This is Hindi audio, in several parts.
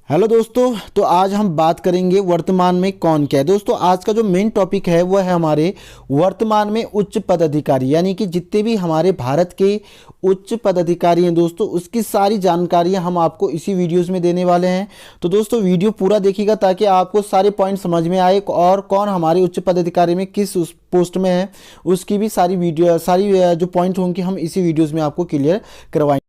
हेलो दोस्तों, तो आज हम बात करेंगे वर्तमान में कौन क्या है। दोस्तों आज का जो मेन टॉपिक है वह है हमारे वर्तमान में उच्च पदाधिकारी, यानी कि जितने भी हमारे भारत के उच्च पदाधिकारी हैं दोस्तों, उसकी सारी जानकारियां हम आपको इसी वीडियोस में देने वाले हैं। तो दोस्तों वीडियो पूरा देखिएगा ताकि आपको सारे पॉइंट समझ में आए और कौन हमारे उच्च पदाधिकारी में किस उस पोस्ट में है, उसकी भी सारी वीडियो सारी जो पॉइंट होंगे हम इसी वीडियोज़ में आपको क्लियर करवाएंगे।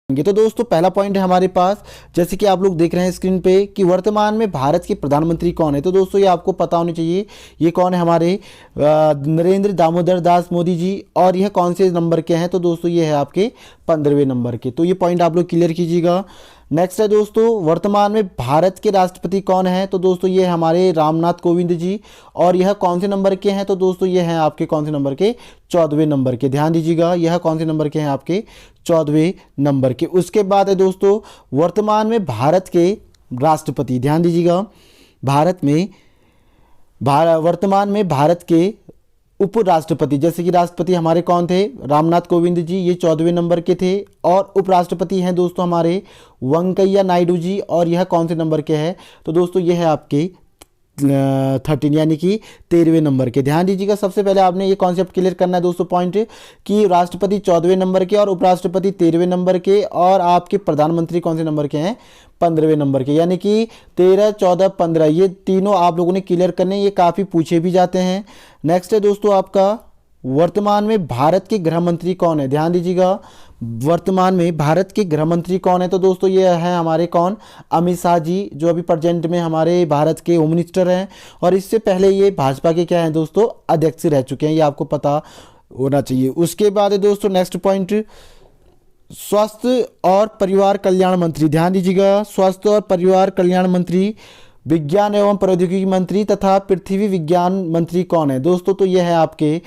तो दोस्तों पहला पॉइंट है हमारे पास, जैसे कि आप लोग देख रहे हैं स्क्रीन पे कि वर्तमान में भारत के प्रधानमंत्री कौन है। तो दोस्तों ये आपको पता होना चाहिए, ये कौन है, हमारे नरेंद्र दामोदर दास मोदी जी। और यह कौन से नंबर के हैं, तो दोस्तों ये है आपके 15वें नंबर के। तो ये पॉइंट आप लोग क्लियर कीजिएगा। नेक्स्ट है दोस्तों, वर्तमान में भारत के राष्ट्रपति कौन है, तो दोस्तों ये हमारे रामनाथ कोविंद जी। और यह कौन से नंबर के हैं, तो दोस्तों ये हैं आपके कौन से नंबर के, 14वें नंबर के। ध्यान दीजिएगा, यह कौन से नंबर के हैं, आपके 14वें नंबर के। उसके बाद है दोस्तों, वर्तमान में भारत के राष्ट्रपति, ध्यान दीजिएगा, वर्तमान में भारत के उपराष्ट्रपति, जैसे कि राष्ट्रपति हमारे कौन थे, रामनाथ कोविंद जी, ये 14वें नंबर के थे। और उपराष्ट्रपति हैं दोस्तों हमारे वेंकैया नायडू जी, और यह कौन से नंबर के हैं, तो दोस्तों ये है आपके 13 यानी कि 13वें नंबर के। ध्यान दीजिएगा, सबसे पहले आपने ये कॉन्सेप्ट क्लियर करना है दोस्तों पॉइंट, कि राष्ट्रपति 14वें नंबर के और उपराष्ट्रपति 13वें नंबर के, और आपके प्रधानमंत्री कौन से नंबर के हैं, 15वें नंबर के। यानी कि 13, 14, 15 ये तीनों आप लोगों ने क्लियर करने, ये काफ़ी पूछे भी जाते हैं। नेक्स्ट है दोस्तों आपका, वर्तमान में भारत के गृह मंत्री कौन है। ध्यान दीजिएगा, वर्तमान में भारत के गृह मंत्री कौन है, तो दोस्तों ये हैं हमारे कौन, अमित शाह जी, जो अभी प्रेजेंट में हमारे भारत के होम मिनिस्टर हैं। और इससे पहले ये भाजपा के क्या हैं दोस्तों, अध्यक्ष रह चुके हैं, ये आपको पता होना चाहिए। उसके बाद है दोस्तों नेक्स्ट पॉइंट, स्वास्थ्य और परिवार कल्याण मंत्री। ध्यान दीजिएगा, स्वास्थ्य और परिवार कल्याण मंत्री, विज्ञान एवं प्रौद्योगिकी मंत्री तथा पृथ्वी विज्ञान मंत्री कौन है, दोस्तों तो ये है आपके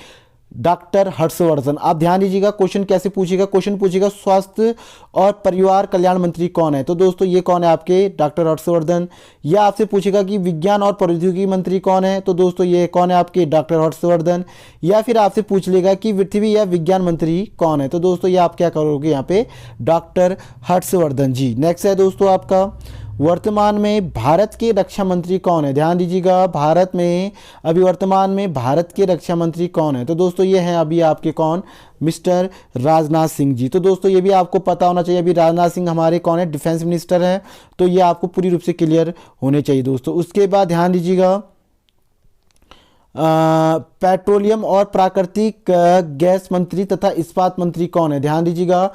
डॉक्टर हर्षवर्धन। आप ध्यान दीजिएगा, क्वेश्चन कैसे पूछेगा, क्वेश्चन पूछेगा स्वास्थ्य और परिवार कल्याण मंत्री कौन है, तो दोस्तों ये कौन है, आपके डॉक्टर हर्षवर्धन। या आपसे पूछेगा कि विज्ञान और प्रौद्योगिकी मंत्री कौन है, तो दोस्तों ये कौन है, आपके डॉक्टर हर्षवर्धन। या फिर आपसे पूछ लेगा कि पृथ्वी या विज्ञान मंत्री कौन है, तो दोस्तों ये आप क्या करोगे यहाँ पे, डॉक्टर हर्षवर्धन जी। नेक्स्ट है दोस्तों आपका, वर्तमान में भारत के रक्षा मंत्री कौन है। ध्यान दीजिएगा, भारत में अभी वर्तमान में भारत के रक्षा मंत्री कौन है, तो दोस्तों ये हैं अभी आपके कौन, मिस्टर राजनाथ सिंह जी। तो दोस्तों ये भी आपको पता होना चाहिए, अभी राजनाथ सिंह हमारे कौन है, डिफेंस मिनिस्टर हैं। तो ये आपको पूरी रूप से क्लियर होने चाहिए दोस्तों। उसके बाद ध्यान दीजिएगा, पेट्रोलियम और प्राकृतिक गैस मंत्री तथा इस्पात मंत्री कौन है। ध्यान दीजिएगा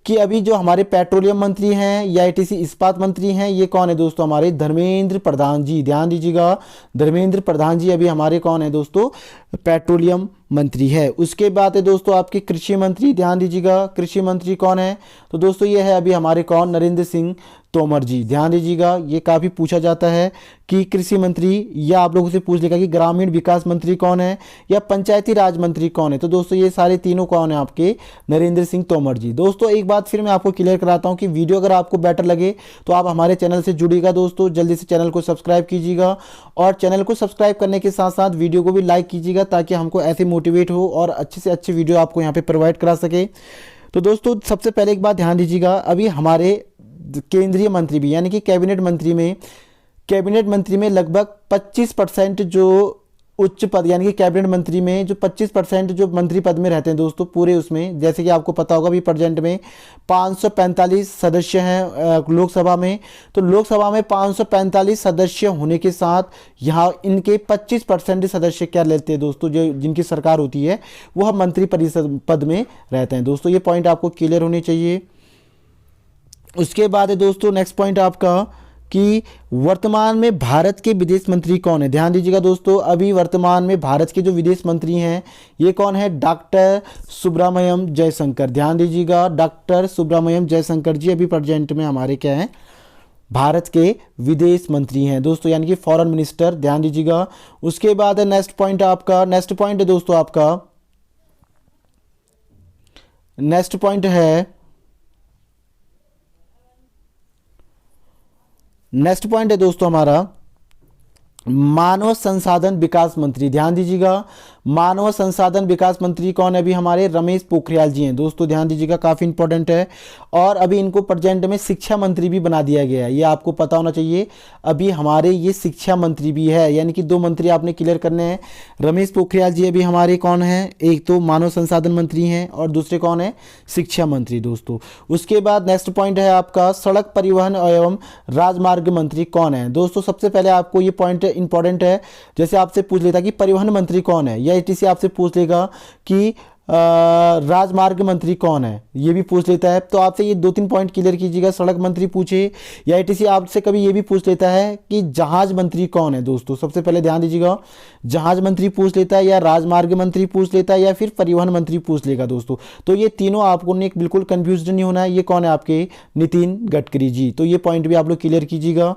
कि अभी जो हमारे पेट्रोलियम मंत्री हैं या आईटीसी इस्पात मंत्री हैं, ये कौन है दोस्तों, हमारे धर्मेंद्र प्रधान जी। ध्यान दीजिएगा, धर्मेंद्र प्रधान जी अभी हमारे कौन है दोस्तों, पेट्रोलियम मंत्री है। उसके बाद है दोस्तों आपके कृषि मंत्री। ध्यान दीजिएगा, कृषि मंत्री कौन है, तो दोस्तों ये है अभी हमारे कौन, नरेंद्र सिंह तोमर जी। ध्यान दीजिएगा, ये काफ़ी पूछा जाता है कि कृषि मंत्री, या आप लोगों से पूछ लेगा कि ग्रामीण विकास मंत्री कौन है या पंचायती राज मंत्री कौन है, तो दोस्तों ये सारे तीनों कौन है, आपके नरेंद्र सिंह तोमर जी। दोस्तों एक बात फिर मैं आपको क्लियर कराता हूँ कि वीडियो अगर आपको बेटर लगे तो आप हमारे चैनल से जुड़िएगा दोस्तों, जल्दी से चैनल को सब्सक्राइब कीजिएगा। और चैनल को सब्सक्राइब करने के साथ साथ वीडियो को भी लाइक कीजिएगा, ताकि हमको ऐसे मोटिवेट हो और अच्छे से अच्छे वीडियो आपको यहाँ पे प्रोवाइड करा सके। तो दोस्तों सबसे पहले एक बात ध्यान दीजिएगा, अभी हमारे केंद्रीय मंत्री भी, यानी कि कैबिनेट मंत्री में लगभग 25% जो उच्च पद, यानी कि कैबिनेट मंत्री में जो 25% जो मंत्री पद में रहते हैं दोस्तों पूरे उसमें, जैसे कि आपको पता होगा अभी प्रेजेंट में 545 सदस्य हैं लोकसभा में। तो लोकसभा में 545 सदस्य होने के साथ यहाँ इनके 25% सदस्य क्या लेते हैं दोस्तों, जो जिनकी सरकार होती है वह मंत्री परिषद पद में रहते हैं दोस्तों। ये पॉइंट आपको क्लियर होने चाहिए। उसके बाद है दोस्तों नेक्स्ट पॉइंट आपका, कि वर्तमान में भारत के विदेश मंत्री कौन है। ध्यान दीजिएगा दोस्तों, अभी वर्तमान में भारत के जो विदेश मंत्री हैं ये कौन है, डॉक्टर सुब्रमण्यम जयशंकर। ध्यान दीजिएगा, डॉक्टर सुब्रमण्यम जयशंकर जी अभी प्रेजेंट में हमारे क्या हैं, भारत के विदेश मंत्री हैं दोस्तों, यानी कि फॉरेन मिनिस्टर। ध्यान दीजिएगा। उसके बाद है नेक्स्ट पॉइंट आपका, नेक्स्ट पॉइंट है दोस्तों आपका, नेक्स्ट पॉइंट है नेक्स्ट पॉइंट है दोस्तों हमारा मानव संसाधन विकास मंत्री। ध्यान दीजिएगा, मानव संसाधन विकास मंत्री कौन है? अभी हमारे रमेश पोखरियाल जी हैं दोस्तों, ध्यान दीजिएगा, काफ़ी इंपॉर्टेंट है। और अभी इनको प्रेजेंट में शिक्षा मंत्री भी बना दिया गया है, ये आपको पता होना चाहिए। अभी हमारे ये शिक्षा मंत्री भी है, यानी कि दो मंत्री आपने क्लियर करने हैं। रमेश पोखरियाल जी अभी हमारे कौन है? एक तो मानव संसाधन मंत्री हैं और दूसरे कौन है? शिक्षा मंत्री दोस्तों। उसके बाद नेक्स्ट पॉइंट है आपका सड़क परिवहन एवं राजमार्ग मंत्री कौन है? दोस्तों सबसे पहले आपको ये पॉइंट इंपॉर्टेंट है, जैसे आपसे पूछ लेता कि परिवहन मंत्री कौन है, या एटीसी आपसे पूछ लेगा कि राजमार्ग मंत्री कौन है, ये भी पूछ लेता है। तो आपसे ये 2-3 पॉइंट क्लियर कीजिएगा, सड़क मंत्री पूछे या एटीसी आपसे कभी ये भी पूछ लेता है कि जहाज मंत्री कौन है। दोस्तों सबसे पहले ध्यान दीजिएगा, जहाज मंत्री पूछ लेता है या राजमार्ग मंत्री पूछ लेता है या फिर परिवहन मंत्री पूछ लेगा दोस्तों। तो ये तीनों आपको बिल्कुल कंफ्यूज नहीं होना है। ये कौन है? आपके नितिन गडकरी जी। तो ये पॉइंट भी आप लोग क्लियर कीजिएगा।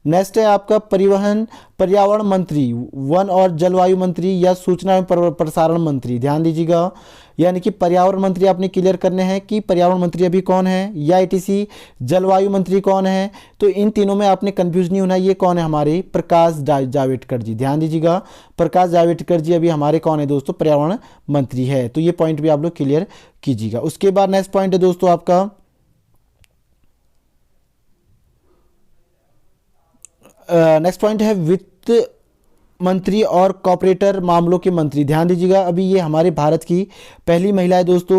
नेक्स्ट है आपका परिवहन पर्यावरण मंत्री, वन और जलवायु मंत्री या सूचना एवं प्रसारण मंत्री। ध्यान दीजिएगा, यानी कि पर्यावरण मंत्री आपने क्लियर करने हैं कि पर्यावरण मंत्री अभी कौन है, या एटीसी जलवायु मंत्री कौन है। तो इन तीनों में आपने कंफ्यूज नहीं होना। ये कौन है? हमारे प्रकाश जावड़ेकर जी। ध्यान दीजिएगा, प्रकाश जावड़ेकर जी अभी हमारे कौन है दोस्तों? पर्यावरण मंत्री है। तो ये पॉइंट भी आप लोग क्लियर कीजिएगा। उसके बाद नेक्स्ट पॉइंट है दोस्तों आपका नेक्स्ट पॉइंट है वित्त मंत्री और कॉर्पोरेटर मामलों के मंत्री। ध्यान दीजिएगा, अभी ये हमारे भारत की पहली महिला है दोस्तों।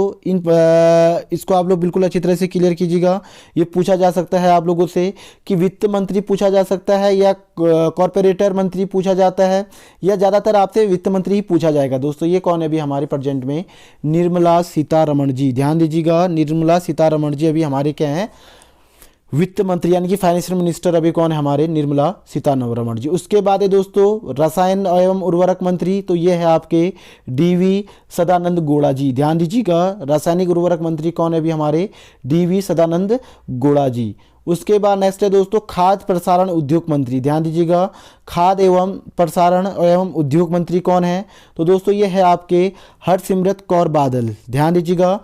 इसको आप लोग बिल्कुल अच्छी तरह से क्लियर कीजिएगा। ये पूछा जा सकता है आप लोगों से कि वित्त मंत्री पूछा जा सकता है या कॉर्पोरेटर मंत्री पूछा जाता है, या ज़्यादातर आपसे वित्त मंत्री ही पूछा जाएगा दोस्तों। ये कौन है अभी हमारे प्रेजेंट में? निर्मला सीतारमण जी। ध्यान दीजिएगा, निर्मला सीतारमण जी अभी हमारे क्या हैं? वित्त मंत्री, यानी कि फाइनेंशियल मिनिस्टर अभी कौन है? हमारे निर्मला सीतारमण जी। उसके बाद है दोस्तों रसायन एवं उर्वरक मंत्री, तो ये है आपके डीवी सदानंद गौड़ा जी। ध्यान दीजिएगा, रासायनिक उर्वरक मंत्री कौन है अभी हमारे? डीवी सदानंद गौड़ा जी। उसके बाद नेक्स्ट है दोस्तों खाद्य प्रसारण उद्योग मंत्री। ध्यान दीजिएगा, खाद्य एवं प्रसारण एवं उद्योग मंत्री कौन है? तो दोस्तों ये है आपके हरसिमरत कौर बादल। ध्यान दीजिएगा,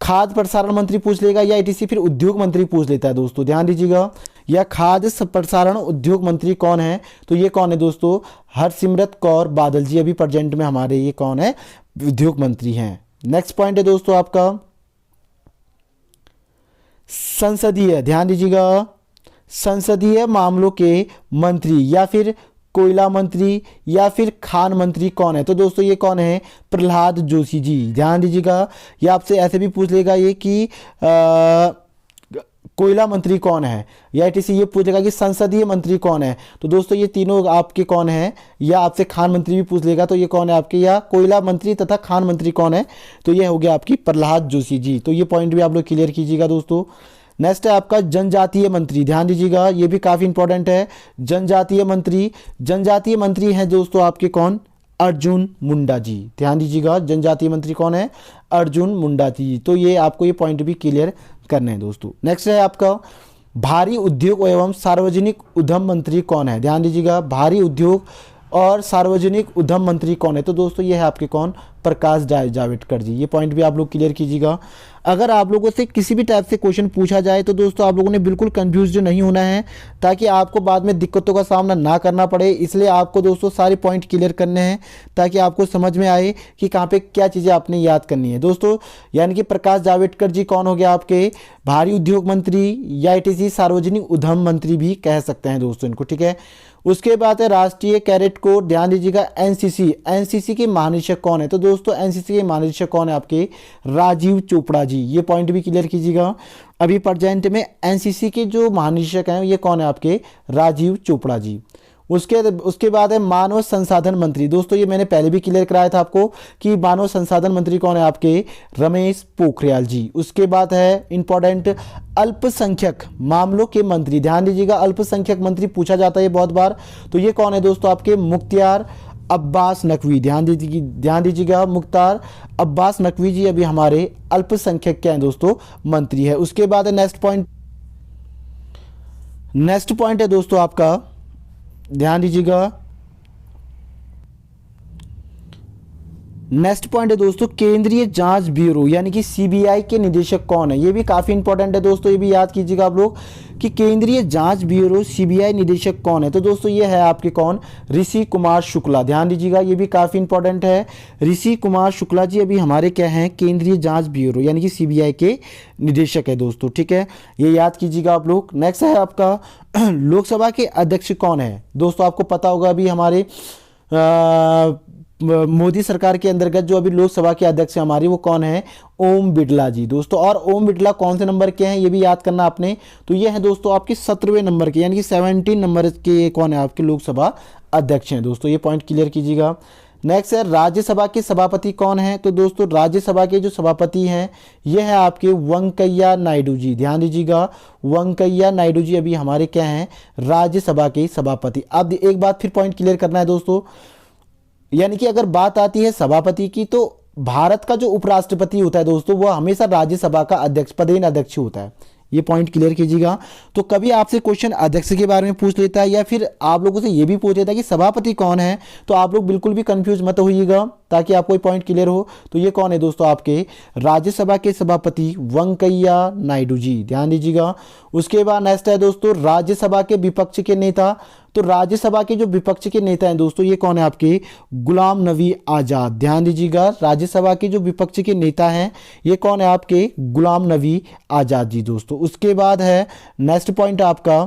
खाद्य प्रसारण मंत्री पूछ लेगा या एटीसी फिर उद्योग मंत्री पूछ लेता है दोस्तों। ध्यान दीजिएगा, या खाद्य प्रसारण उद्योग मंत्री कौन है? तो ये कौन है दोस्तों? हरसिमरत कौर बादल जी अभी प्रेजेंट में हमारे ये कौन है? उद्योग मंत्री हैं। नेक्स्ट पॉइंट है दोस्तों आपका संसदीय। ध्यान दीजिएगा, संसदीय मामलों के मंत्री या फिर कोयला मंत्री या फिर खान मंत्री कौन है? तो दोस्तों ये कौन है? प्रहलाद जोशी जी। ध्यान दीजिएगा, ये आपसे ऐसे भी पूछ लेगा ये कि कोयला मंत्री कौन है, या एटीसी ये पूछेगा कि संसदीय मंत्री कौन है। तो दोस्तों ये तीनों आपके कौन है? या आपसे खान मंत्री भी पूछ लेगा, तो ये कौन है आपके? या कोयला मंत्री तथा खान मंत्री कौन है? तो ये हो गया आपकी प्रहलाद जोशी जी। तो ये पॉइंट भी आप लोग क्लियर कीजिएगा दोस्तों। नेक्स्ट है आपका जनजातीय मंत्री। ध्यान दीजिएगा, ये भी काफ़ी इंपॉर्टेंट है। जनजातीय मंत्री, जनजातीय मंत्री हैं दोस्तों आपके कौन? अर्जुन मुंडा जी। ध्यान दीजिएगा, जनजातीय मंत्री कौन है? अर्जुन मुंडा जी। तो ये आपको ये पॉइंट भी क्लियर करने हैं दोस्तों। नेक्स्ट है आपका भारी उद्योग एवं सार्वजनिक उद्यम मंत्री कौन है? ध्यान दीजिएगा, भारी उद्योग और सार्वजनिक उद्यम मंत्री कौन है? तो दोस्तों ये है आपके कौन? प्रकाश जावड़ेकर जी। ये पॉइंट भी आप लोग क्लियर कीजिएगा। अगर आप लोगों से किसी भी टाइप से क्वेश्चन पूछा जाए तो दोस्तों आप लोगों ने बिल्कुल कंफ्यूज नहीं होना है, ताकि आपको बाद में दिक्कतों का सामना ना करना पड़े। इसलिए आपको दोस्तों सारे पॉइंट क्लियर करने हैं, ताकि आपको समझ में आए कि कहाँ पे क्या चीज़ें आपने याद करनी है दोस्तों। यानी कि प्रकाश जावड़ेकर जी कौन हो गया आपके? भारी उद्योग मंत्री या एटीसी सार्वजनिक उद्यम मंत्री भी कह सकते हैं दोस्तों इनको, ठीक है। उसके बाद है राष्ट्रीय कैडेट कोर। ध्यान दीजिएगा, एनसीसी, एनसीसी के महानिदेशक कौन है? तो दोस्तों एनसीसी के महानिदेशक कौन है आपके? राजीव चोपड़ा जी। ये पॉइंट भी क्लियर कीजिएगा। अभी प्रेजेंट में एनसीसी के जो महानिदेशक हैं ये कौन है आपके? राजीव चोपड़ा जी। उसके बाद है मानव संसाधन मंत्री। दोस्तों ये मैंने पहले भी क्लियर कराया था आपको कि मानव संसाधन मंत्री कौन है आपके? रमेश पोखरियाल जी। उसके बाद है इंपॉर्टेंट अल्पसंख्यक मामलों के मंत्री। ध्यान दीजिएगा, अल्पसंख्यक मंत्री पूछा जाता है बहुत बार। तो ये कौन है दोस्तों आपके? मुख्तार अब्बास नकवी। ध्यान दीजिएगा, मुख्तार अब्बास नकवी जी अभी हमारे अल्पसंख्यक क्या है दोस्तों? मंत्री है। उसके बाद है नेक्स्ट पॉइंट है दोस्तों आपका, ध्यान दीजिएगा, नेक्स्ट पॉइंट है दोस्तों केंद्रीय जांच ब्यूरो यानी कि सीबीआई के निदेशक कौन है? ये भी काफी इंपॉर्टेंट है दोस्तों, ये भी याद कीजिएगा आप लोग। कि केंद्रीय जांच ब्यूरो सीबीआई निदेशक कौन है। तो दोस्तों ये है आपके कौन, ऋषि कुमार शुक्ला। ध्यान दीजिएगा, ये भी काफ़ी इंपॉर्टेंट है। ऋषि कुमार शुक्ला जी अभी हमारे क्या हैं, केंद्रीय जांच ब्यूरो यानी कि सीबीआई के निदेशक है दोस्तों। ठीक है, ये याद कीजिएगा आप लोग। नेक्स्ट है आपका लोकसभा के अध्यक्ष कौन है। दोस्तों आपको पता होगा अभी हमारे मोदी सरकार के अंतर्गत जो अभी लोकसभा के अध्यक्ष हैं हमारे, वो कौन है, ओम बिरला जी दोस्तों। और ओम बिरला कौन से नंबर के हैं ये भी याद करना आपने। तो ये है दोस्तों आपके 17वें नंबर के यानी कि 17 नंबर के कौन है, आपके लोकसभा अध्यक्ष हैं दोस्तों। ये पॉइंट क्लियर कीजिएगा। नेक्स्ट है राज्यसभा के सभापति कौन है। तो दोस्तों राज्यसभा के जो सभापति हैं ये है आपके वेंकैया नायडू जी। ध्यान दीजिएगा, वेंकैया नायडू जी अभी हमारे क्या हैं, राज्यसभा के सभापति। अब एक बात फिर पॉइंट क्लियर करना है दोस्तों, यानी कि अगर बात आती है सभापति की, तो भारत का जो उपराष्ट्रपति होता है दोस्तों वो हमेशा राज्यसभा का अध्यक्ष, पदेन अध्यक्ष होता है। ये पॉइंट क्लियर कीजिएगा। तो कभी आपसे क्वेश्चन अध्यक्ष के बारे में पूछ लेता है या फिर आप लोगों से ये भी पूछ लेता है कि सभापति कौन है, तो आप लोग बिल्कुल भी कंफ्यूज मत होइएगा ताकि आपको पॉइंट क्लियर हो। तो ये कौन है दोस्तों, आपके राज्यसभा के सभापति वेंकैया नायडू जी। ध्यान दीजिएगा। उसके बाद नेक्स्ट है दोस्तों राज्यसभा के विपक्ष के नेता। तो राज्यसभा के जो विपक्ष के नेता हैं दोस्तों ये कौन है, आपके गुलाम नबी आज़ाद। ध्यान दीजिएगा, राज्यसभा के जो विपक्ष के नेता हैं ये कौन है, आपके गुलाम नबी आज़ाद जी दोस्तों। उसके बाद है नेक्स्ट पॉइंट आपका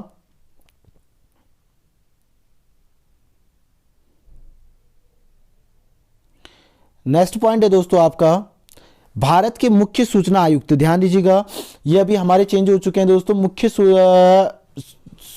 नेक्स्ट पॉइंट है दोस्तों आपका भारत के मुख्य सूचना आयुक्त। ध्यान दीजिएगा, ये अभी हमारे चेंज हो चुके हैं दोस्तों। मुख्य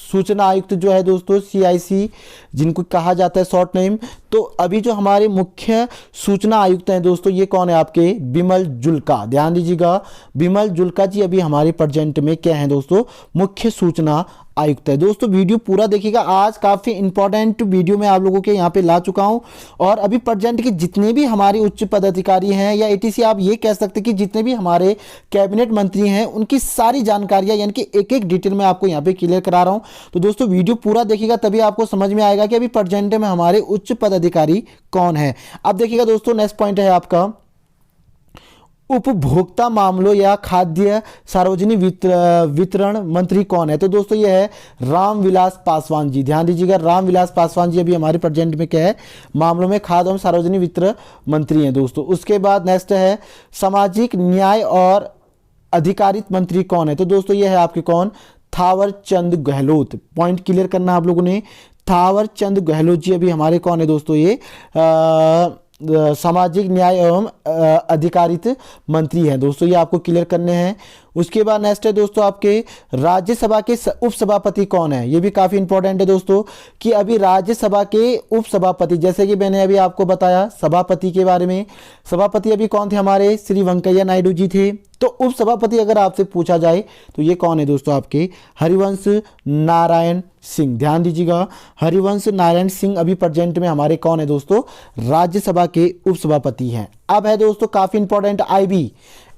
सूचना आयुक्त जो है दोस्तों CIC जिनको कहा जाता है शॉर्ट नेम। तो अभी जो हमारे मुख्य सूचना आयुक्त हैं दोस्तों ये कौन है, आपके बिमल जुल्का। ध्यान दीजिएगा, बिमल जुल्का जी अभी हमारे प्रेजेंट में क्या है दोस्तों, मुख्य सूचना आयुक्त है दोस्तों। वीडियो पूरा देखिएगा, आज काफ़ी इंपॉर्टेंट वीडियो मैं आप लोगों के यहाँ पे ला चुका हूँ। और अभी प्रेजेंट के जितने भी हमारे उच्च पदाधिकारी हैं या ATC आप ये कह सकते हैं कि जितने भी हमारे कैबिनेट मंत्री हैं उनकी सारी जानकारियाँ यानी कि एक एक डिटेल में आपको यहाँ पे क्लियर करा रहा हूँ। तो दोस्तों वीडियो पूरा देखिएगा तभी आपको समझ में आएगा कि अभी प्रेजेंट में हमारे उच्च पदाधिकारी कौन है। अब देखिएगा दोस्तों नेक्स्ट पॉइंट है आपका उपभोक्ता मामलों या खाद्य सार्वजनिक वितरण मंत्री कौन है। तो दोस्तों ये है रामविलास पासवान जी। ध्यान दीजिएगा, रामविलास पासवान जी अभी हमारे प्रेजेंट में क्या है, मामलों में खाद्य एवं सार्वजनिक वितरण मंत्री हैं दोस्तों। उसके बाद नेक्स्ट है सामाजिक न्याय और अधिकारिता मंत्री कौन है। तो दोस्तों ये है आपके कौन, थावर चंद गहलोत। पॉइंट क्लियर करना आप लोगों ने, थावर चंद गहलोत जी अभी हमारे कौन है दोस्तों, ये सामाजिक न्याय एवं अधिकारिता मंत्री हैं दोस्तों। ये आपको क्लियर करने हैं। उसके बाद नेक्स्ट है दोस्तों आपके राज्यसभा के उपसभापति कौन है। ये भी काफ़ी इंपॉर्टेंट है दोस्तों कि अभी राज्यसभा के उपसभापति, जैसे कि मैंने अभी आपको बताया सभापति के बारे में, सभापति अभी कौन थे हमारे, श्री वेंकैया नायडू जी थे। तो उपसभापति अगर आपसे पूछा जाए तो ये कौन है दोस्तों, आपके हरिवंश नारायण सिंह। ध्यान दीजिएगा, हरिवंश नारायण सिंह अभी प्रेजेंट में हमारे कौन है दोस्तों, राज्यसभा के उपसभापति हैं। अब है दोस्तों काफ़ी इंपॉर्टेंट IB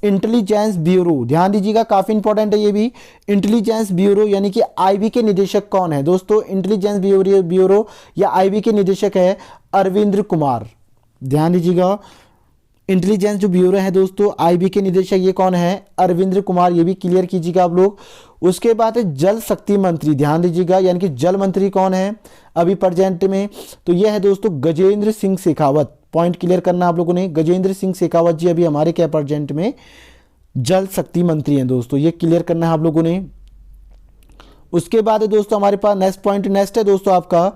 इंटेलिजेंस ब्यूरो। ध्यान दीजिएगा, काफ़ी इंपॉर्टेंट है ये भी। इंटेलिजेंस ब्यूरो यानी कि IB के निदेशक कौन है दोस्तों, इंटेलिजेंस ब्यूरो या IB के निदेशक है अरविंद कुमार। ध्यान दीजिएगा, इंटेलिजेंस जो ब्यूरो है दोस्तों IB के निदेशक ये कौन है, अरविंद कुमार। ये भी क्लियर कीजिएगा आप लोग। उसके बाद है जल शक्ति मंत्री। ध्यान दीजिएगा, यानी कि जल मंत्री कौन है अभी प्रेजेंट में, तो यह है दोस्तों गजेंद्र सिंह शेखावत। पॉइंट क्लियर करना आप लोगों ने, गजेंद्र सिंह शेखावत जी अभी हमारे क्या प्रेजेंट में जल शक्ति मंत्री हैं दोस्तों। ये क्लियर करना है आप लोगों ने। उसके बाद है दोस्तों हमारे पास नेक्स्ट पॉइंट, नेक्स्ट है दोस्तों आपका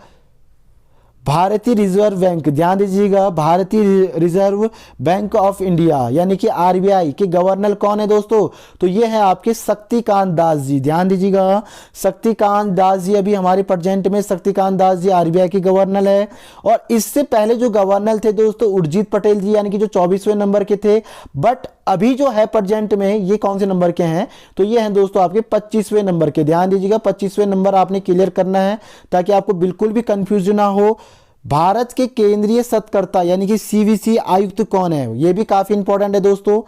भारतीय रिजर्व बैंक। ध्यान दीजिएगा, भारतीय रिजर्व बैंक ऑफ इंडिया यानी कि RBI के गवर्नर कौन है दोस्तों, तो ये है आपके शक्तिकांत दास जी। ध्यान दीजिएगा, शक्तिकांत दास जी अभी हमारे प्रेजेंट में, शक्तिकांत दास जी RBI के गवर्नर है। और इससे पहले जो गवर्नर थे दोस्तों उर्जित पटेल जी, यानी कि जो 24वें नंबर के थे। बट अभी जो है प्रेजेंट में ये कौन से नंबर के हैं, तो ये हैं दोस्तों आपके 25वें नंबर के। ध्यान दीजिएगा, 25वें नंबर आपने क्लियर करना है ताकि आपको बिल्कुल भी कंफ्यूजन ना हो। भारत के केंद्रीय सत्कर्ता यानी कि CVC आयुक्त कौन है, ये भी काफी इंपॉर्टेंट है दोस्तों।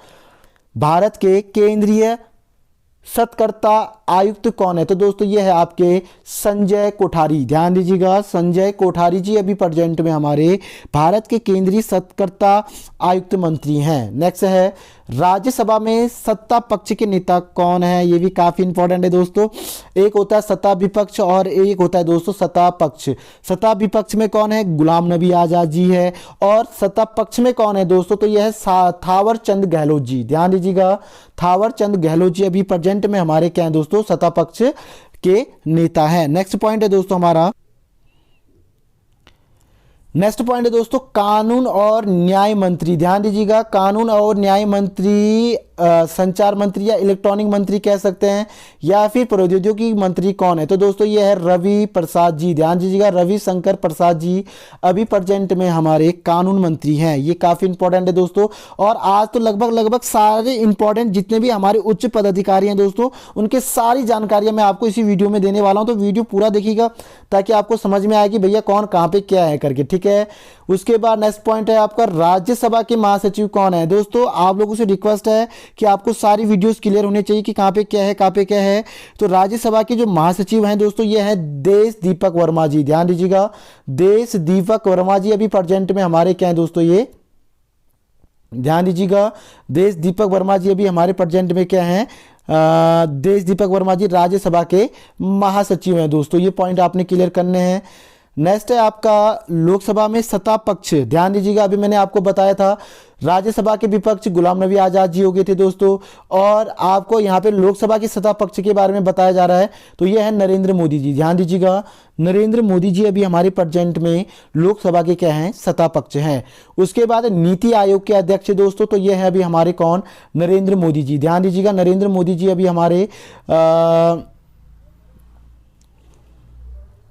भारत के केंद्रीय सत्कर्ता आयुक्त कौन है, तो दोस्तों ये है आपके संजय कोठारी। ध्यान दीजिएगा, संजय कोठारी जी अभी प्रेजेंट में हमारे भारत के केंद्रीय सत्कर्ता आयुक्त मंत्री हैं। नेक्स्ट है राज्यसभा में सत्ता पक्ष के नेता कौन है, ये भी काफी इंपॉर्टेंट है दोस्तों। एक होता है सत्ता विपक्ष और एक होता है दोस्तों सत्ता पक्ष। सत्ता विपक्ष में कौन है, गुलाम नबी आजाद जी है। और सत्ता पक्ष में कौन है दोस्तों, तो यह है थावर चंद गहलोत जी। ध्यान दीजिएगा, थावर चंद गहलोत जी अभी प्रेजेंट में हमारे क्या है दोस्तों, सत्ता पक्ष के नेता है। नेक्स्ट पॉइंट है दोस्तों हमारा, नेक्स्ट पॉइंट है दोस्तों कानून और न्याय मंत्री। ध्यान दीजिएगा, कानून और न्याय मंत्री संचार मंत्री या इलेक्ट्रॉनिक मंत्री कह सकते हैं, या फिर प्रौद्योगिकी मंत्री कौन है, तो दोस्तों ये है रवि प्रसाद जी। ध्यान दीजिएगा, रवि शंकर प्रसाद जी अभी प्रेजेंट में हमारे कानून मंत्री हैं। ये काफी इंपॉर्टेंट है दोस्तों। और आज तो लगभग सारे इंपॉर्टेंट जितने भी हमारे उच्च पदाधिकारी हैं दोस्तों, उनके सारी जानकारियां मैं आपको इसी वीडियो में देने वाला हूं, तो वीडियो पूरा देखिएगा ताकि आपको समझ में आए कि भैया कौन कहां पे क्या है करके, ठीक है। उसके बाद नेक्स्ट पॉइंट है आपका राज्यसभा के महासचिव कौन है। दोस्तों आप लोगों से रिक्वेस्ट है कि आपको सारी वीडियोस क्लियर होने चाहिए कि कहां पे क्या है, कहां पे क्या है। तो राज्यसभा के जो महासचिव हैं दोस्तों, ये है देश दीपक वर्मा जी। ध्यान दीजिएगा, देश दीपक वर्मा जी अभी प्रेजेंट में हमारे क्या है दोस्तों, ये ध्यान दीजिएगा, देश दीपक वर्मा जी अभी हमारे प्रेजेंट में क्या है, देश दीपक वर्मा जी राज्यसभा के महासचिव हैं दोस्तों। ये पॉइंट आपने क्लियर करने हैं। नेक्स्ट है आपका लोकसभा में सत्ता पक्ष। ध्यान दीजिएगा, अभी मैंने आपको बताया था राज्यसभा के विपक्ष गुलाम नबी आजाद जी हो गए थे दोस्तों, और आपको यहाँ पे लोकसभा के सत्ता पक्ष के बारे में बताया जा रहा है, तो ये है नरेंद्र मोदी जी। ध्यान दीजिएगा, नरेंद्र मोदी जी अभी हमारे प्रेजेंट में लोकसभा के क्या हैं, सत्ता पक्ष हैं। उसके बाद नीति आयोग के अध्यक्ष दोस्तों, तो ये है अभी हमारे कौन, नरेंद्र मोदी जी। ध्यान दीजिएगा, नरेंद्र मोदी जी अभी हमारे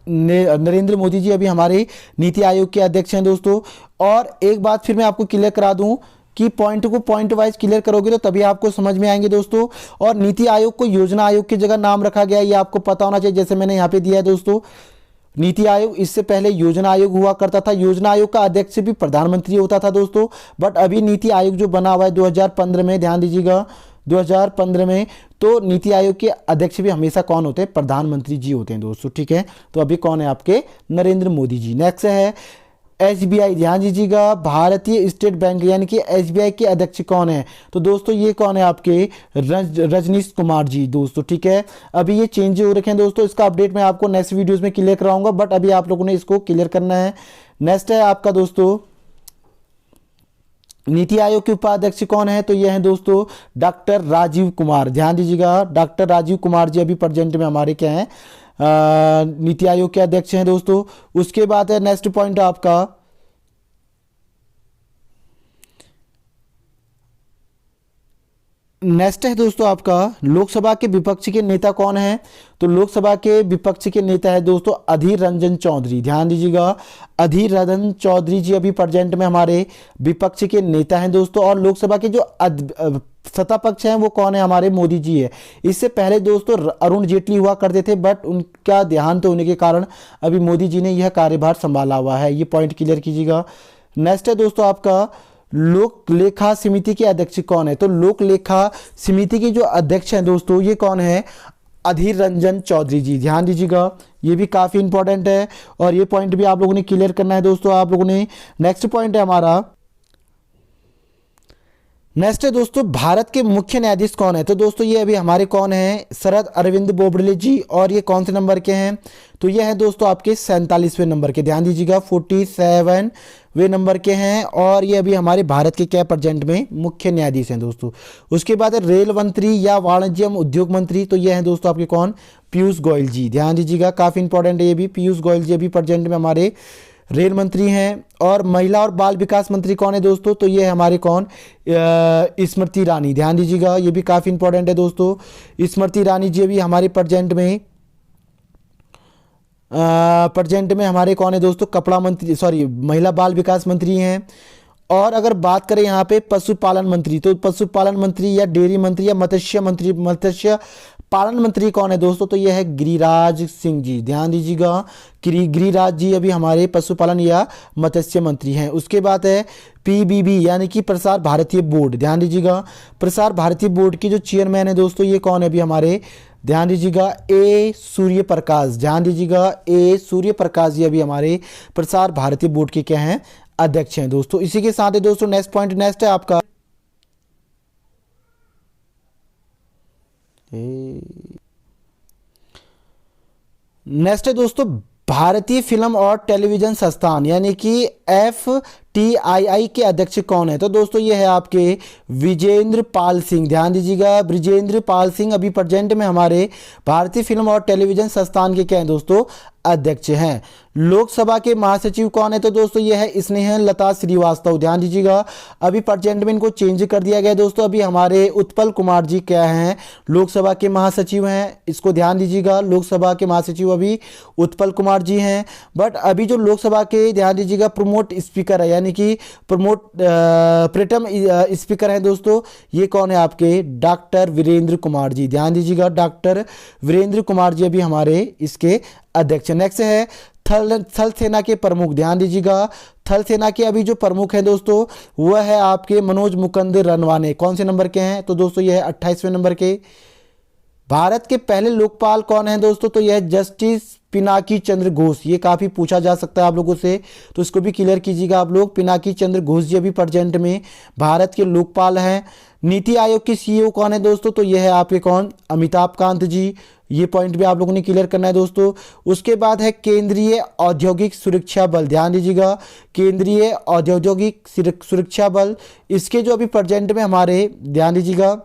नरेंद्र मोदी जी अभी हमारे नीति आयोग के अध्यक्ष हैं दोस्तों। और एक बात फिर मैं आपको क्लियर करा दूं कि पॉइंट को पॉइंट वाइज क्लियर करोगे तो तभी आपको समझ में आएंगे दोस्तों। और नीति आयोग को योजना आयोग की जगह नाम रखा गया है, ये आपको पता होना चाहिए, जैसे मैंने यहाँ पे दिया है दोस्तों। नीति आयोग, इससे पहले योजना आयोग हुआ करता था। योजना आयोग का अध्यक्ष भी प्रधानमंत्री होता था दोस्तों, बट अभी नीति आयोग जो बना हुआ है 2015 में, ध्यान दीजिएगा 2015 में, तो नीति आयोग के अध्यक्ष भी हमेशा कौन होते हैं, प्रधानमंत्री जी होते हैं दोस्तों, ठीक है। तो अभी कौन है आपके, नरेंद्र मोदी जी। नेक्स्ट है एसबीआई। ध्यान दीजिएगा, भारतीय स्टेट बैंक यानी कि एसबीआई के अध्यक्ष कौन है, तो दोस्तों ये कौन है आपके, रजनीश कुमार जी दोस्तों, ठीक है। अभी ये चेंज हो रखे हैं दोस्तों, इसका अपडेट मैं आपको नेक्स्ट वीडियोस में क्लियर कराऊंगा, बट अभी आप लोगों ने इसको क्लियर करना है। नेक्स्ट है आपका दोस्तों नीति आयोग के उपाध्यक्ष कौन है, तो ये है दोस्तों डॉक्टर राजीव कुमार। ध्यान दीजिएगा, डॉक्टर राजीव कुमार जी अभी प्रेजेंट में हमारे क्या हैं, नीति आयोग के अध्यक्ष हैं दोस्तों। उसके बाद है नेक्स्ट पॉइंट आपका, नेक्स्ट है दोस्तों आपका लोकसभा के विपक्ष के नेता कौन है, तो लोकसभा के विपक्ष के नेता है दोस्तों अधीर रंजन चौधरी। ध्यान दीजिएगा, अधीर रंजन चौधरी जी अभी प्रेजेंट में हमारे विपक्ष के नेता हैं दोस्तों। और लोकसभा के जो सत्ता पक्ष हैं वो कौन है, हमारे मोदी जी है। इससे पहले दोस्तों अरुण जेटली हुआ करते थे, बट उनका देहांत होने के कारण अभी मोदी जी ने यह कार्यभार संभाला हुआ है। ये पॉइंट क्लियर कीजिएगा। नेक्स्ट है दोस्तों आपका लोक लेखा समिति के अध्यक्ष कौन है, तो लोक लेखा समिति के जो अध्यक्ष हैं दोस्तों, ये कौन है, अधीर रंजन चौधरी जी। ध्यान दीजिएगा, ये भी काफी इंपॉर्टेंट है और ये पॉइंट भी आप लोगों ने क्लियर करना है दोस्तों आप लोगों ने। नेक्स्ट पॉइंट है हमारा, नेक्स्ट है दोस्तों भारत के मुख्य न्यायाधीश कौन है, तो दोस्तों ये अभी हमारे कौन है, शरद अरविंद बोबडे जी। और ये कौन से नंबर के हैं, तो ये है दोस्तों आपके 47वें नंबर के। ध्यान दीजिएगा 47वें नंबर के हैं और ये अभी हमारे भारत के क्या प्रेजेंट में मुख्य न्यायाधीश हैं दोस्तों। उसके बाद है रेल मंत्री या वाणिज्य एवं उद्योग मंत्री, तो ये है दोस्तों आपके कौन, पीयूष गोयल जी। ध्यान दीजिएगा, काफी इंपॉर्टेंट है ये भी, पीयूष गोयल जी अभी प्रेजेंट में हमारे रेल मंत्री हैं। और महिला और बाल विकास मंत्री कौन है दोस्तों, तो ये हमारे कौन, स्मृति ईरानी। ध्यान दीजिएगा, ये भी काफ़ी इंपॉर्टेंट है दोस्तों। स्मृति ईरानी जी भी हमारे प्रेजेंट में हमारे कौन है दोस्तों, कपड़ा मंत्री, सॉरी महिला बाल विकास मंत्री हैं। और अगर बात करें यहाँ पे पशुपालन मंत्री, तो पशुपालन मंत्री या डेयरी मंत्री या मत्स्य पालन मंत्री कौन है दोस्तों, तो यह है गिरिराज सिंह जी। ध्यान दीजिएगा, गिरिराज जी अभी हमारे पशुपालन या मत्स्य मंत्री हैं। उसके बाद है पीबीबी यानी कि प्रसार भारतीय बोर्ड। ध्यान दीजिएगा, प्रसार भारतीय बोर्ड के जो चेयरमैन है दोस्तों, ये कौन है अभी हमारे, ध्यान दीजिएगा ए सूर्य प्रकाश। ध्यान दीजिएगा, ए सूर्य प्रकाश जी अभी हमारे प्रसार भारतीय बोर्ड के क्या हैं, अध्यक्ष हैं दोस्तों। इसी के साथ है दोस्तों नेक्स्ट पॉइंट, नेक्स्ट है आपका नेक्स्ट है दोस्तों भारतीय फिल्म और टेलीविजन संस्थान यानी कि FTII के अध्यक्ष कौन है? तो दोस्तों ये है आपके विजेंद्र पाल सिंह। ध्यान दीजिएगा, विजेंद्र पाल सिंह अभी प्रेजेंट में हमारे भारतीय फिल्म और टेलीविजन संस्थान के क्या हैं दोस्तों? अध्यक्ष हैं। लोकसभा के महासचिव कौन है? तो दोस्तों ये है स्नेहलता श्रीवास्तव। ध्यान दीजिएगा, अभी प्रेजेंट में इनको चेंज कर दिया गया है दोस्तों। अभी हमारे उत्पल कुमार जी क्या हैं? लोकसभा के महासचिव हैं। इसको ध्यान दीजिएगा, लोकसभा के महासचिव अभी उत्पल कुमार जी हैं। बट अभी जो लोकसभा के ध्यान दीजिएगा प्रमोट स्पीकर है यानी कि प्रीतम स्पीकर हैं दोस्तों, ये कौन है आपके? डॉक्टर वीरेंद्र कुमार जी। ध्यान दीजिएगा, डॉक्टर वीरेंद्र कुमार जी अभी हमारे इसके अध्यक्ष। नेक्स्ट है थल सेना के प्रमुख। ध्यान दीजिएगा, थल सेना के अभी जो प्रमुख हैं दोस्तों वह है आपके मनोज मुकुंद नरवाने। कौन से नंबर के हैं? तो दोस्तों यह है 28वें नंबर के। भारत के पहले लोकपाल कौन है दोस्तों? तो यह जस्टिस पिनाकी चंद्र घोष। ये काफी पूछा जा सकता है आप लोगों से, तो इसको भी क्लियर कीजिएगा आप लोग। पिनाकी चंद्र घोष जी अभी प्रेजेंट में भारत के लोकपाल हैं। नीति आयोग के CEO कौन है दोस्तों? तो यह है आपके कौन? अमिताभ कांत जी। ये पॉइंट भी आप लोगों ने क्लियर करना है दोस्तों। उसके बाद है केंद्रीय औद्योगिक सुरक्षा बल। ध्यान दीजिएगा, केंद्रीय औद्योगिक सुरक्षा बल, इसके जो अभी प्रेजेंट में हमारे ध्यान दीजिएगा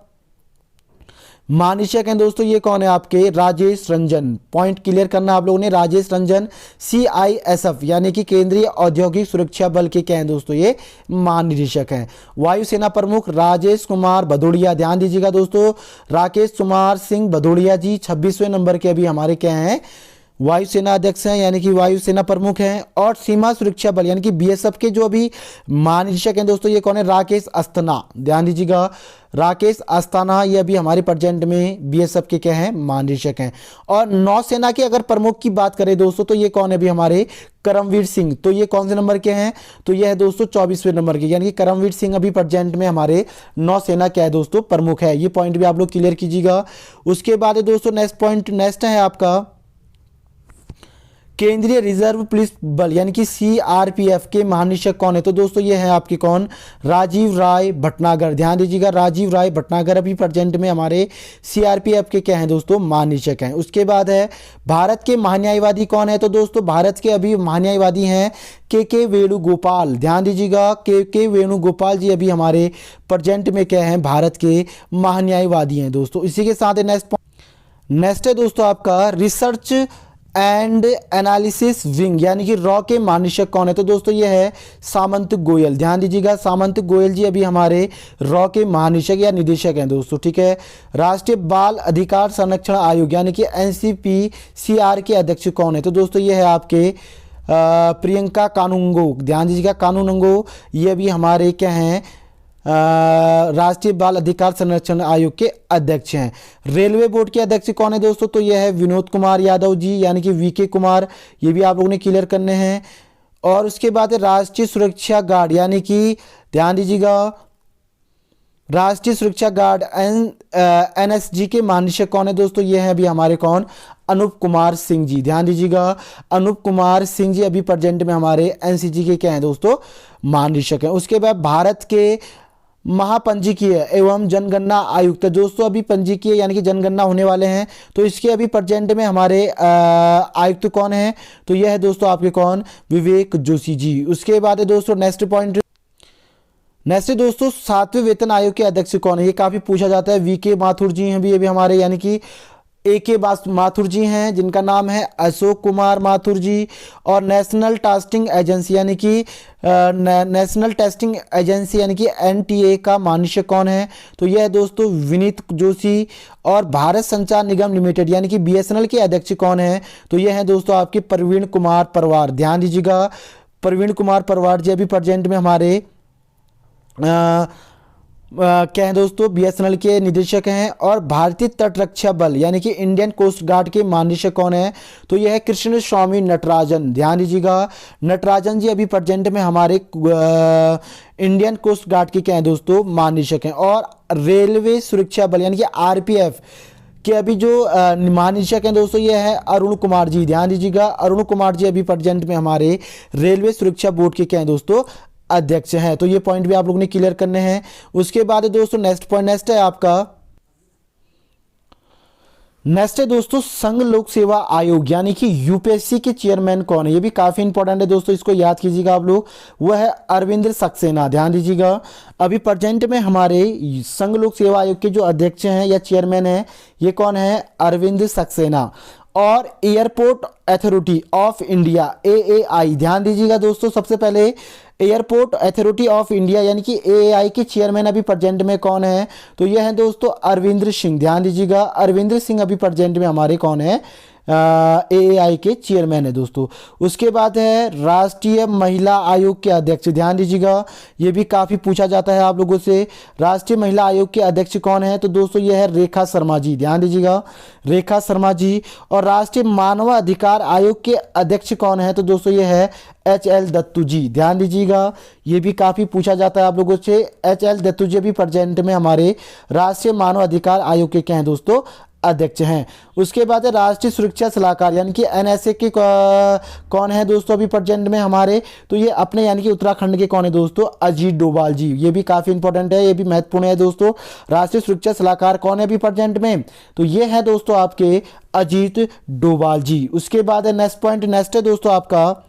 महानिदेशक हैं दोस्तों, ये कौन है आपके? राजेश रंजन। पॉइंट क्लियर करना आप लोगों ने, राजेश रंजन CISF यानी कि केंद्रीय औद्योगिक सुरक्षा बल के क्या हैं दोस्तों? ये महानिदेशक हैं। वायुसेना प्रमुख राजेश कुमार भदौड़िया। ध्यान दीजिएगा दोस्तों, राकेश कुमार सिंह भदौड़िया जी 26वें नंबर के अभी हमारे क्या हैं? वायुसेना अध्यक्ष हैं यानी कि वायुसेना प्रमुख हैं। और सीमा सुरक्षा बल यानी कि BSF के जो अभी महानिदेशक हैं दोस्तों, ये कौन है? राकेश अस्थाना। ध्यान दीजिएगा, राकेश अस्थाना ये अभी हमारे प्रेजेंट में BSF के क्या हैं? महानिदेशक हैं। और नौसेना के अगर प्रमुख की बात करें दोस्तों, तो ये कौन है अभी हमारे? करमवीर सिंह। तो ये कौन से नंबर के हैं? तो ये है दोस्तों 24वें नंबर के, यानी कि करमवीर सिंह अभी प्रेजेंट में हमारे नौसेना क्या है दोस्तों? प्रमुख है। ये पॉइंट भी आप लोग क्लियर कीजिएगा। उसके बाद दोस्तों नेक्स्ट पॉइंट नेक्स्ट है आपका केंद्रीय रिजर्व पुलिस बल यानी कि CRPF के महानिदेशक कौन है? तो दोस्तों ये है आपके कौन? राजीव राय भटनागर। ध्यान दीजिएगा, राजीव राय भटनागर अभी प्रेजेंट में हमारे CRPF के क्या हैं दोस्तों? महानिदेशक हैं। उसके बाद है भारत के महान्यायवादी कौन है? तो दोस्तों भारत के अभी महान्यायवादी हैं के वेणुगोपाल। ध्यान दीजिएगा, के वेणुगोपाल जी अभी हमारे प्रेजेंट में क्या हैं? भारत के महान्यायवादी हैं दोस्तों। इसी के साथ नेक्स्ट है दोस्तों आपका रिसर्च एंड एनालिसिस विंग यानी कि रॉ के महानिदेशक कौन है? तो दोस्तों ये है सामंत गोयल। ध्यान दीजिएगा, सामंत गोयल जी अभी हमारे रॉ के महानिदेशक या निदेशक हैं दोस्तों, ठीक है। राष्ट्रीय बाल अधिकार संरक्षण आयोग यानी कि NCPCR के अध्यक्ष कौन है? तो दोस्तों ये है आपके प्रियंका कानूनगो। ध्यान दीजिएगा, कानूनगो ये भी हमारे क्या हैं? राष्ट्रीय बाल अधिकार संरक्षण आयोग के अध्यक्ष हैं। रेलवे बोर्ड के अध्यक्ष कौन है दोस्तों? तो यह है विनोद कुमार यादव जी यानी कि VK कुमार। ये भी आप लोगों ने क्लियर करने हैं। और उसके बाद है राष्ट्रीय सुरक्षा गार्ड यानी कि ध्यान दीजिएगा राष्ट्रीय सुरक्षा गार्ड NSG के महानिदेशक कौन है दोस्तों? ये है अभी हमारे कौन? अनूप कुमार सिंह जी। ध्यान दीजिएगा, अनूप कुमार सिंह जी अभी प्रेजेंट में हमारे NCG के क्या हैं दोस्तों? महानिदेशक हैं। उसके बाद भारत के महापंजीकीय एवं जनगणना आयुक्त दोस्तों अभी पंजीकीय यानी कि जनगणना होने वाले हैं, तो इसके अभी प्रेजेंट में हमारे आयुक्त कौन है? तो यह है दोस्तों आपके कौन? विवेक जोशी जी। उसके बाद है दोस्तों नेक्स्ट पॉइंट नेक्स्ट दोस्तों 7वें वेतन आयोग के अध्यक्ष कौन है? ये काफी पूछा जाता है। VK माथुर जी हैं भी हमारे यानी कि AK माथुर जी हैं जिनका नाम है अशोक कुमार माथुर जी। और नेशनल टेस्टिंग एजेंसी यानी कि नेशनल टेस्टिंग एजेंसी यानी कि NTA का महानिदेशक कौन है? तो यह है दोस्तों विनीत जोशी। और भारत संचार निगम लिमिटेड यानी कि BSNL के अध्यक्ष कौन है? तो यह है दोस्तों आपके प्रवीण कुमार परवार। ध्यान दीजिएगा, प्रवीण कुमार परवार जी अभी प्रेजेंट में हमारे क्या है दोस्तों? BSNL के निदेशक हैं। और भारतीय तट रक्षा बल यानी कि इंडियन कोस्ट गार्ड के महानिदेशक कौन है? तो यह है कृष्ण स्वामी नटराजन। ध्यान दीजिएगा, नटराजन जी अभी प्रेजेंट में हमारे इंडियन कोस्ट गार्ड के क्या है दोस्तों? महानिदेशक हैं। और रेलवे सुरक्षा बल यानी कि RPF के अभी जो महानिदेशक हैं दोस्तों ये है अरुण कुमार जी। ध्यान दीजिएगा, अरुण कुमार जी अभी प्रेजेंट में हमारे रेलवे सुरक्षा बोर्ड के क्या हैं दोस्तों? अध्यक्ष हैं। तो ये पॉइंट भी आप लोगों ने क्लियर करने हैं। उसके बाद दोस्तों नेक्स्ट पॉइंट नेक्स्ट है आपका नेक्स्ट है दोस्तों संघ लोक सेवा आयोग यानी कि यूपीएससी के चेयरमैन कौन है, ये भी काफी इंपॉर्टेंट है दोस्तों, इसको याद कीजिएगा आप लोग। वह है अरविंद सक्सेना, ध्यान दीजिएगा। अभी प्रेजेंट में हमारे संघ लोक सेवा आयोग के जो अध्यक्ष हैं या चेयरमैन हैं, ये कौन है, अरविंद सक्सेना। और airport authority of India AAI, ध्यान दीजिएगा दोस्तों, सबसे पहले एयरपोर्ट अथॉरिटी ऑफ इंडिया यानी कि एएआई के चेयरमैन अभी प्रेजेंट में कौन है, तो यह है दोस्तों अरविंदर सिंह, ध्यान दीजिएगा। अरविंदर सिंह अभी प्रेजेंट में हमारे कौन है, एएआई के चेयरमैन है दोस्तों। उसके बाद है राष्ट्रीय महिला आयोग के अध्यक्ष, ध्यान दीजिएगा, ये भी काफ़ी पूछा जाता है आप लोगों से। राष्ट्रीय महिला आयोग के अध्यक्ष कौन है, तो दोस्तों ये है रेखा शर्मा जी, ध्यान दीजिएगा, रेखा शर्मा जी। और राष्ट्रीय मानव अधिकार आयोग के अध्यक्ष कौन है, तो दोस्तों ये है एच.एल. दत्तू जी, ध्यान दीजिएगा, ये भी काफ़ी पूछा जाता है आप लोगों से। एच.एल. दत्तू जी भी प्रेजेंट में हमारे राष्ट्रीय मानव अधिकार आयोग के क्या हैं दोस्तों, अध्यक्ष हैं। उसके बाद है राष्ट्रीय सुरक्षा सलाहकार यानी कि एनएसए के कौन है दोस्तों अभी प्रेजेंट में हमारे, तो ये अपने यानी कि उत्तराखंड के कौन है दोस्तों, अजीत डोभाल जी, ये भी काफ़ी इंपॉर्टेंट है, ये भी महत्वपूर्ण है दोस्तों। राष्ट्रीय सुरक्षा सलाहकार कौन है अभी प्रेजेंट में, तो ये है दोस्तों आपके अजीत डोभाल जी। उसके बाद है नेक्स्ट पॉइंट, नेक्स्ट है दोस्तों आपका,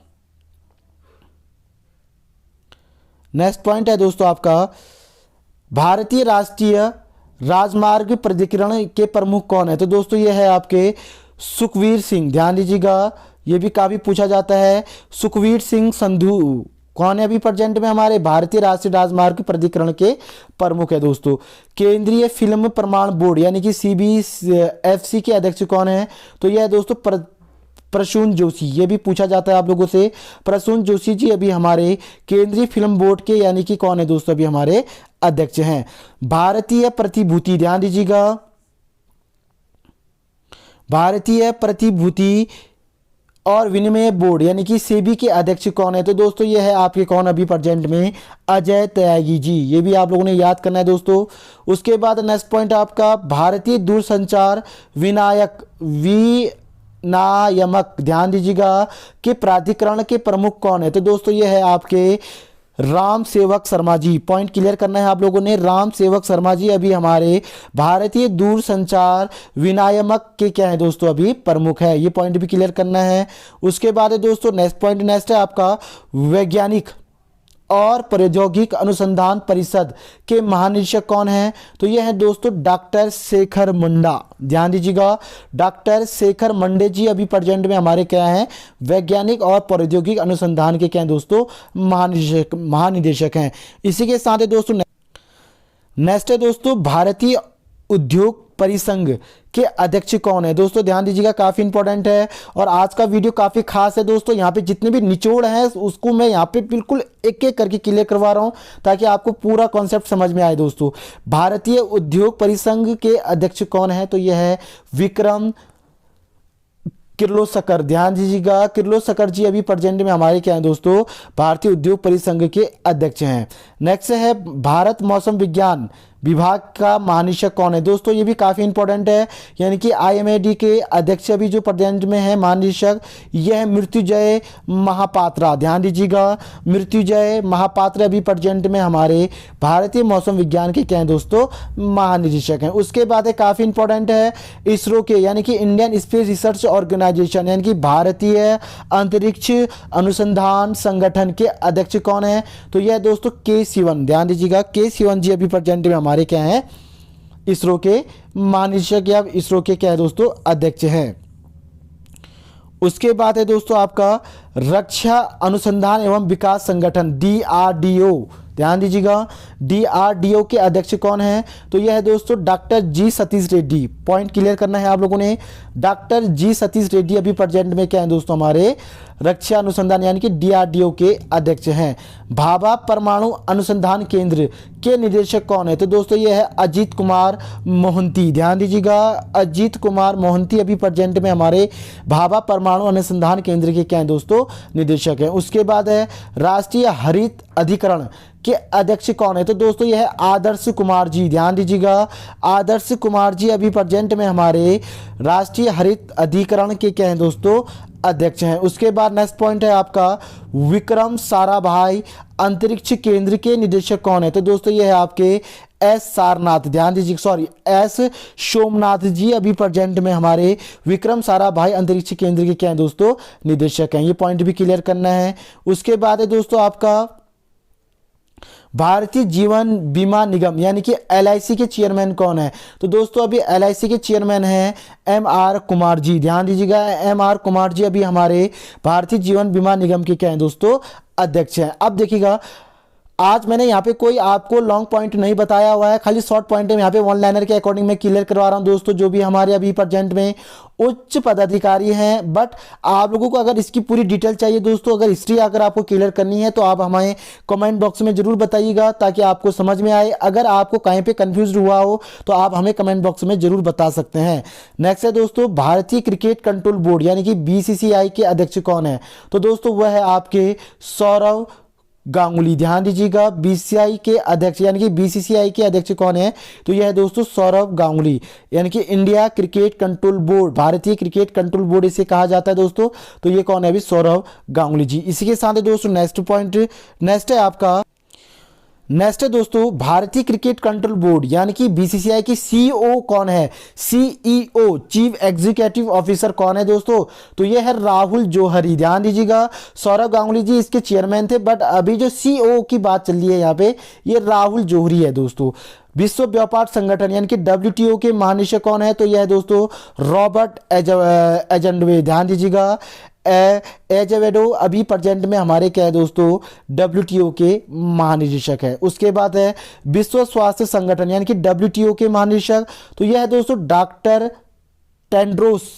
नेक्स्ट पॉइंट है दोस्तों आपका भारतीय राष्ट्रीय राजमार्ग प्राधिकरण के प्रमुख कौन है, तो दोस्तों ये है आपके सुखवीर सिंह, ध्यान दीजिएगा, ये भी काफी पूछा जाता है। सुखवीर सिंह संधू कौन है अभी प्रेजेंट में हमारे भारतीय राष्ट्रीय राजमार्ग प्राधिकरण के प्रमुख है दोस्तों। केंद्रीय फिल्म प्रमाण बोर्ड यानी कि सीबीएफसी के अध्यक्ष कौन है, तो यह है दोस्तों प्रसून जोशी, ये भी पूछा जाता है आप लोगों से। प्रसून जोशी जी अभी हमारे केंद्रीय फिल्म बोर्ड के यानी कि कौन है दोस्तों अभी हमारे अध्यक्ष हैं। भारतीय प्रतिभूति, ध्यान दीजिएगा, भारतीय प्रतिभूति और विनिमय बोर्ड यानी कि सेबी के अध्यक्ष कौन है, तो दोस्तों ये है आपके कौन अभी प्रेजेंट में, अजय त्यागी जी, ये भी आप लोगों ने याद करना है दोस्तों। उसके बाद नेक्स्ट पॉइंट आपका भारतीय दूरसंचार विनायमक, ध्यान दीजिएगा, के प्राधिकरण के प्रमुख कौन है, तो दोस्तों ये है आपके राम सेवक शर्मा जी, पॉइंट क्लियर करना है आप लोगों ने। राम सेवक शर्मा जी अभी हमारे भारतीय दूरसंचार विनियामक के क्या है दोस्तों अभी प्रमुख है, ये पॉइंट भी क्लियर करना है। उसके बाद है दोस्तों नेक्स्ट पॉइंट, नेक्स्ट है आपका वैज्ञानिक और प्रौद्योगिक अनुसंधान परिषद के महानिदेशक कौन है, तो यह है दोस्तों डॉक्टर शेखर मुंडा, ध्यान दीजिएगा, डॉक्टर शेखर मंडे जी अभी प्रेजेंट में हमारे क्या हैं, वैज्ञानिक और प्रौद्योगिक अनुसंधान के क्या हैं दोस्तों, महानिदेशक हैं। इसी के साथ है दोस्तों नेक्स्ट है दोस्तों भारतीय उद्योग परिसंघ के अध्यक्ष कौन है, दोस्तों ध्यान दीजिएगा, काफी इंपॉर्टेंट है और आज का वीडियो काफी खास है दोस्तों। यहाँ पे जितने भी निचोड़ हैं उसको मैं यहाँ पे बिल्कुल एक एक करके क्लियर करवा रहा हूँ ताकि आपको पूरा कॉन्सेप्ट समझ में आए दोस्तों। भारतीय उद्योग परिसंघ के अध्यक्ष कौन है, तो यह है विक्रम किर्लोस्कर, ध्यान दीजिएगा, किर्लोस्कर जी अभी प्रेजेंट में हमारे क्या हैं दोस्तों, भारतीय उद्योग परिसंघ के अध्यक्ष हैं। नेक्स्ट है भारत मौसम विज्ञान विभाग का महानिदेशक कौन है, दोस्तों ये भी काफ़ी इंपॉर्टेंट है, यानी कि आईएमएडी के अध्यक्ष अभी जो प्रेजेंट में है महानिदेशक, यह है मृत्युंजय महापात्रा, ध्यान दीजिएगा, मृत्युंजय महापात्रा अभी प्रेजेंट में हमारे भारतीय मौसम विज्ञान के क्या हैं दोस्तों, महानिदेशक हैं। उसके बाद है काफ़ी इंपॉर्टेंट है इसरो के यानी कि इंडियन स्पेस रिसर्च ऑर्गेनाइजेशन यानी कि भारतीय अंतरिक्ष अनुसंधान संगठन के अध्यक्ष कौन है, तो यह दोस्तों के सिवन, ध्यान दीजिएगा, के सिवन जी अभी प्रेजेंट में हमारे क्या हैं, इसरो के महानिदेशक या इसरो के क्या है दोस्तों, अध्यक्ष हैं। उसके बाद है दोस्तों आपका रक्षा अनुसंधान एवं विकास संगठन DRDO, ध्यान दीजिएगा, DRDO के अध्यक्ष कौन है, तो यह है दोस्तों डॉक्टर जी सतीश रेड्डी, पॉइंट क्लियर करना है आप लोगों ने, डॉक्टर जी सतीश रेड्डी अभी प्रेजेंट में क्या है दोस्तों, हमारे रक्षा अनुसंधान यानी कि DRDO के अध्यक्ष हैं। भाभा परमाणु अनुसंधान केंद्र के निदेशक कौन है, तो दोस्तों यह है अजीत कुमार मोहंती, ध्यान दीजिएगा, अजीत कुमार मोहंती अभी प्रेजेंट में हमारे भाभा परमाणु अनुसंधान केंद्र के क्या है दोस्तों, निदेशक हैं। उसके बाद है राष्ट्रीय हरित अधिकरण के अध्यक्ष कौन है, तो दोस्तों यह है आदर्श कुमार जी, ध्यान दीजिएगा, आदर्श कुमार जी अभी प्रेजेंट में हमारे राष्ट्रीय हरित अधिकरण के क्या हैं दोस्तों, अध्यक्ष हैं। उसके बाद नेक्स्ट पॉइंट है आपका विक्रम साराभाई अंतरिक्ष केंद्र के निदेशक कौन है, तो दोस्तों यह है आपके एस सारनाथ, ध्यान दीजिए, सॉरी एस सोमनाथ जी अभी प्रेजेंट में हमारे विक्रम साराभाई अंतरिक्ष केंद्र के क्या है दोस्तों, निदेशक हैं। ये पॉइंट भी क्लियर करना है। उसके बाद है दोस्तों आपका भारतीय जीवन बीमा निगम यानी कि LIC के चेयरमैन कौन है? तो दोस्तों अभी LIC के चेयरमैन हैं MR कुमार जी, ध्यान दीजिएगा, MR कुमार जी अभी हमारे भारतीय जीवन बीमा निगम के क्या हैं दोस्तों, अध्यक्ष हैं। अब देखिएगा, आज मैंने यहाँ पे कोई आपको लॉन्ग पॉइंट नहीं बताया हुआ है, खाली शॉर्ट पॉइंट है, यहाँ पे वन लाइनर के अकॉर्डिंग मैं क्लियर करवा रहा हूँ दोस्तों, जो भी हमारे अभी प्रेजेंट में उच्च पदाधिकारी हैं। बट आप लोगों को अगर इसकी पूरी डिटेल चाहिए दोस्तों, अगर हिस्ट्री अगर आपको क्लियर करनी है तो आप हमें कमेंट बॉक्स में जरूर बताइएगा ताकि आपको समझ में आए। अगर आपको कहीं पे कंफ्यूज हुआ हो तो आप हमें कमेंट बॉक्स में जरूर बता सकते हैं। नेक्स्ट है दोस्तों भारतीय क्रिकेट कंट्रोल बोर्ड यानी कि BCCI के अध्यक्ष कौन है? तो दोस्तों वह है आपके सौरव गांगुली, ध्यान दीजिएगा, BCCI के अध्यक्ष यानी कि BCCI के अध्यक्ष कौन है? तो यह है दोस्तों सौरव गांगुली, यानी कि इंडिया क्रिकेट कंट्रोल बोर्ड, भारतीय क्रिकेट कंट्रोल बोर्ड इसे कहा जाता है दोस्तों। तो ये कौन है अभी? सौरव गांगुली जी। इसी के साथ दोस्तों नेक्स्ट पॉइंट, नेक्स्ट है दोस्तों भारतीय क्रिकेट कंट्रोल बोर्ड यानी कि BCCI की CEO कौन है? CEO चीफ एग्जीक्यूटिव ऑफिसर कौन है दोस्तों? तो ये है राहुल जौहरी, ध्यान दीजिएगा, सौरव गांगुली जी इसके चेयरमैन थे, बट अभी जो CEO की बात चल रही है यहाँ पे, ये राहुल जौहरी है दोस्तों। विश्व व्यापार संगठन यानी कि WTO के महानिदेशक कौन है? तो यह है दोस्तों रॉबर्ट एजेंडवे, ध्यान दीजिएगा, एजेवेडो अभी प्रेजेंट में हमारे क्या है दोस्तों, WTO के महानिदेशक है। उसके बाद है विश्व स्वास्थ्य संगठन यानी कि WTO के महानिदेशक, तो यह है दोस्तों डॉक्टर टेड्रोस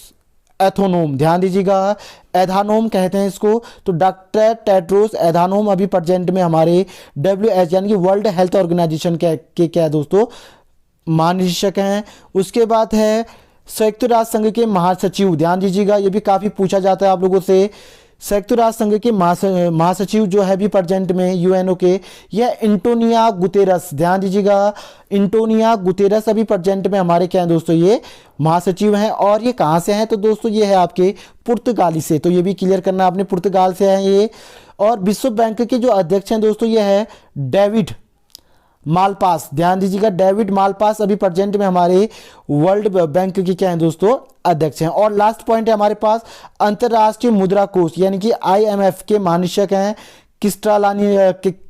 एथोनोम, ध्यान दीजिएगा, एधानोम कहते हैं इसको। तो डॉक्टर टेड्रोस एधानोम अभी प्रेजेंट में हमारे WHO यानी कि वर्ल्ड हेल्थ ऑर्गेनाइजेशन के क्या है दोस्तों, महानिदेशक हैं। उसके बाद है संयुक्त राष्ट्र संघ के महासचिव, ध्यान दीजिएगा, ये भी काफी पूछा जाता है आप लोगों से। संयुक्त राष्ट्र संघ के महासचिव जो है भी प्रेजेंट में UNO के, यह एंटोनिया गुतेरस, ध्यान दीजिएगा, एंटोनिया गुतेरस अभी प्रेजेंट में हमारे क्या है दोस्तों, ये महासचिव हैं। और ये कहाँ से हैं? तो दोस्तों ये है आपके पुर्तगाली से, तो ये भी क्लियर करना आपने, पुर्तगाल से हैं ये। और विश्व बैंक के जो अध्यक्ष हैं दोस्तों, ये है डेविड मालपास, ध्यान दीजिएगा, डेविड मालपास अभी प्रेजेंट में हमारे वर्ल्ड बैंक के क्या हैं दोस्तों, अध्यक्ष हैं। और लास्ट पॉइंट है हमारे पास अंतरराष्ट्रीय मुद्रा कोष यानी कि IMF के महानिदेशक हैं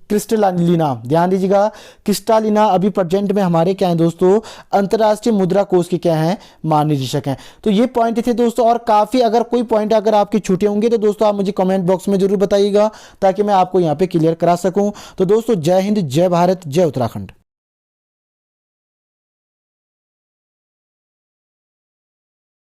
क्रिस्टलिना, ध्यान दीजिएगा, क्रिस्टलिना अभी प्रेजेंट में हमारे क्या हैं दोस्तों, अंतरराष्ट्रीय मुद्रा कोष के क्या हैं, महानिदेशक हैं। तो ये पॉइंट थे दोस्तों, और काफ़ी अगर कोई पॉइंट अगर आपके छूटे होंगे तो दोस्तों आप मुझे कमेंट बॉक्स में जरूर बताइएगा ताकि मैं आपको यहाँ पे क्लियर करा सकूँ। तो दोस्तों जय हिंद, जय भारत, जय उत्तराखंड।